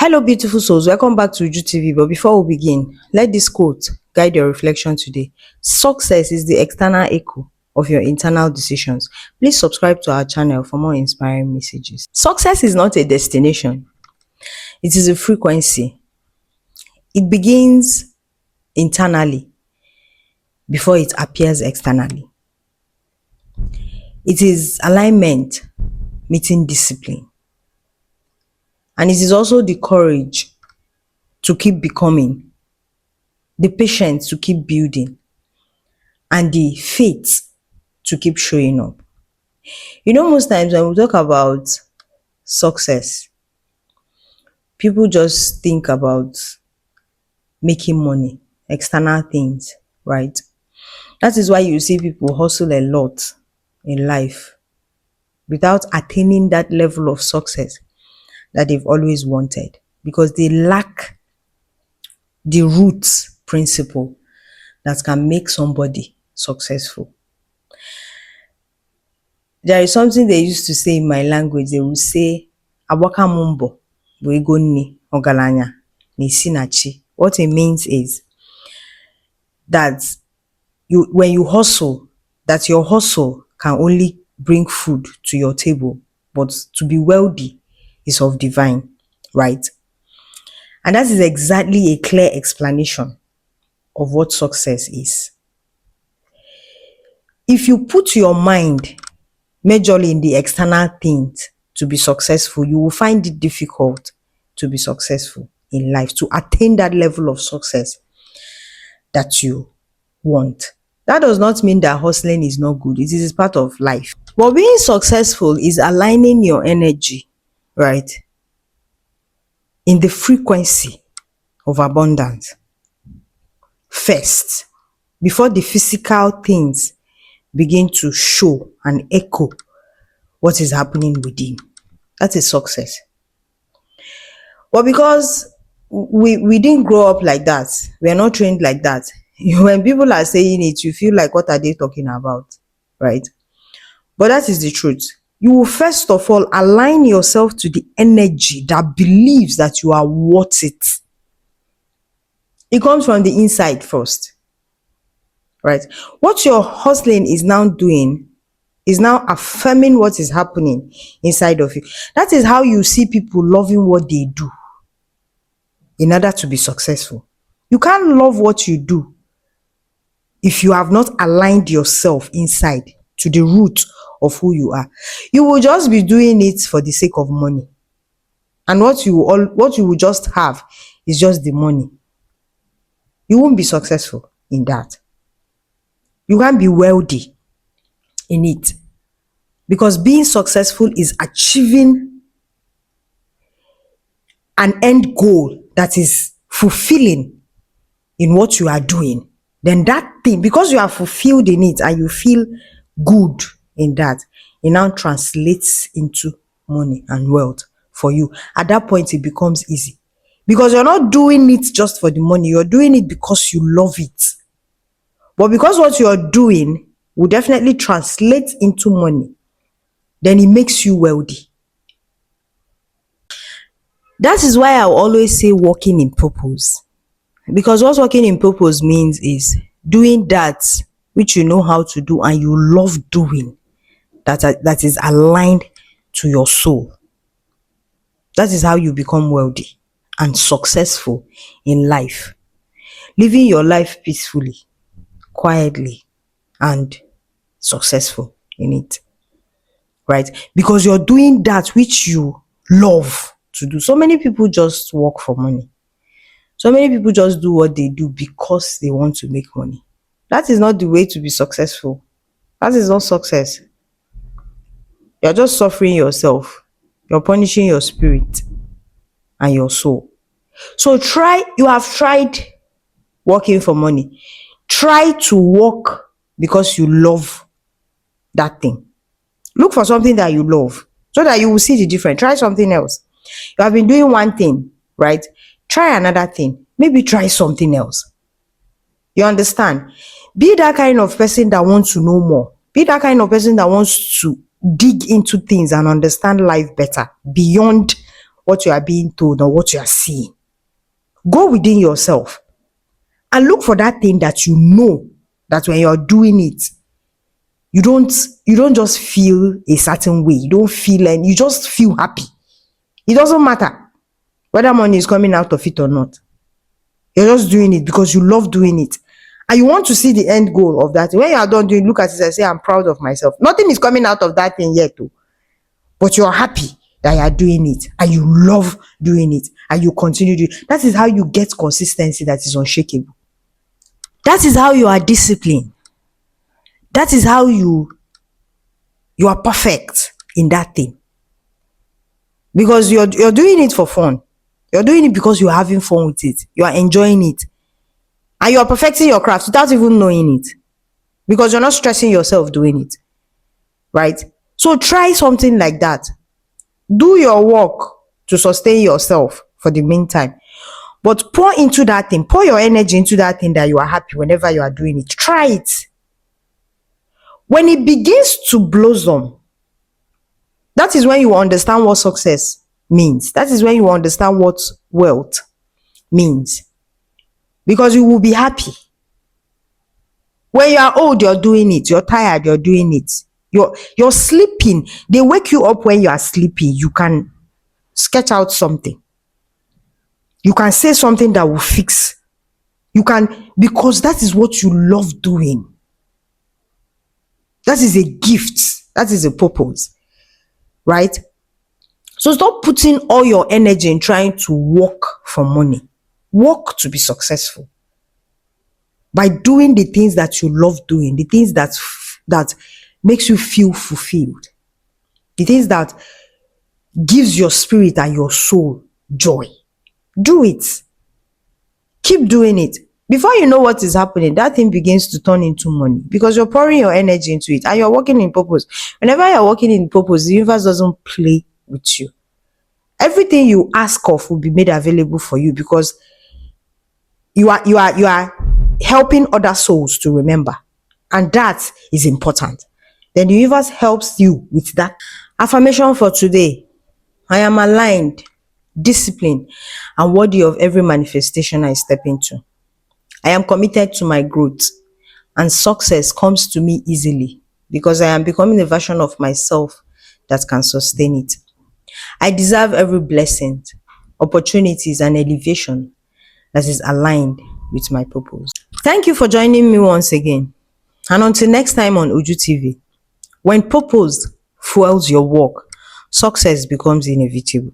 Hello, beautiful souls. Welcome back to Uju TV. But before we begin, let this quote guide your reflection today. Success is the external echo of your internal decisions. Please subscribe to our channel for more inspiring messages. Success is not a destination, it is a frequency. It begins internally before it appears externally. It is alignment meeting discipline. And it is also the courage to keep becoming, the patience to keep building, and the faith to keep showing up. Most times when we talk about success, people just think about making money, external things, right? That is why you see people hustle a lot in life without attaining that level of success that they've always wanted, because they lack the root principle that can make somebody successful. There is something they used to say in my language. They would say, "Abwaka mumbo, ni ogalanya, ni sinachi." What it means is that when you hustle, that your hustle can only bring food to your table, but to be wealthy is of divine, right? And that is exactly a clear explanation of what success is. If you put your mind majorly in the external things to be successful, you will find it difficult to be successful in life, to attain that level of success that you want. That does not mean that hustling is not good. It is part of life. But being successful is aligning your energy, right, in the frequency of abundance first, before the physical things begin to show and echo what is happening within. That is success. But because we didn't grow up like that, we are not trained like that, when people are saying it, you feel like, what are they talking about, right? But that is the truth. You will first of all align yourself to the energy that believes that you are worth it. It comes from the inside first, right? What your hustling is now doing is now affirming what is happening inside of you. That is how you see people loving what they do in order to be successful. You can't love what you do if you have not aligned yourself inside to the root of who you are. You will just be doing it for the sake of money. And what you will just have is just the money. You won't be successful in that. You can't be wealthy in it. Because being successful is achieving an end goal that is fulfilling in what you are doing. Then that thing, because you are fulfilled in it and you feel good in that, it now translates into money and wealth for you. At that point, it becomes easy. Because you're not doing it just for the money, you're doing it because you love it. But because what you're doing will definitely translate into money, then it makes you wealthy. That is why I always say walking in purpose. Because what walking in purpose means is doing that which you know how to do and you love doing, that is aligned to your soul. That is how you become wealthy and successful in life. Living your life peacefully, quietly, and successful in it. Right? Because you're doing that which you love to do. So many people just work for money. So many people just do what they do because they want to make money. That is not the way to be successful. That is not success. You're just suffering yourself. You're punishing your spirit and your soul. So you have tried working for money. Try to work because you love that thing. Look for something that you love so that you will see the difference. Try something else. You have been doing one thing, right? Try another thing. Maybe try something else. You understand? Be that kind of person that wants to know more. Be that kind of person that wants to dig into things and understand life better beyond what you are being told or what you are seeing. Go within yourself and look for that thing that you know that when you're doing it, you don't just feel a certain way. You don't feel, and you just feel happy. It doesn't matter whether money is coming out of it or not. You're just doing it because you love doing it. And you want to see the end goal of that. When you are done doing, look at it and say, I'm proud of myself. Nothing is coming out of that thing yet, though. But you're happy that you are doing it and you love doing it and you continue doing it. That is how you get consistency that is unshakable. That is how you are disciplined. That is how you are perfect in that thing. Because you're doing it for fun. You're doing it because you're having fun with it. You are enjoying it. And you are perfecting your craft without even knowing it. Because you're not stressing yourself doing it. Right? So try something like that. Do your work to sustain yourself for the meantime. But pour into that thing. Pour your energy into that thing that you are happy whenever you are doing it. Try it. When it begins to blossom, that is when you understand what success means. That is when you understand what wealth means. Because you will be happy. When you are old, you're doing it. You're tired, you're doing it. You're sleeping. They wake you up when you are sleeping. You can sketch out something. You can say something that will fix. You can, because that is what you love doing. That is a gift. That is a purpose. Right? So stop putting all your energy in trying to work for money. Work to be successful. By doing the things that you love doing, the things that makes you feel fulfilled, the things that gives your spirit and your soul joy. Do it. Keep doing it. Before you know what is happening, that thing begins to turn into money because you're pouring your energy into it and you're working in purpose. Whenever you're working in purpose, the universe doesn't play with you. Everything you ask of will be made available for you because you are helping other souls to remember, and that is important. Then the universe helps you with that. Affirmation for today: I am aligned, disciplined, and worthy of every manifestation I step into. I am committed to my growth, and success comes to me easily because I am becoming a version of myself that can sustain it. I deserve every blessing, opportunities, and elevation that is aligned with my purpose. Thank you for joining me once again. And until next time on Uju TV, when purpose fuels your work, success becomes inevitable.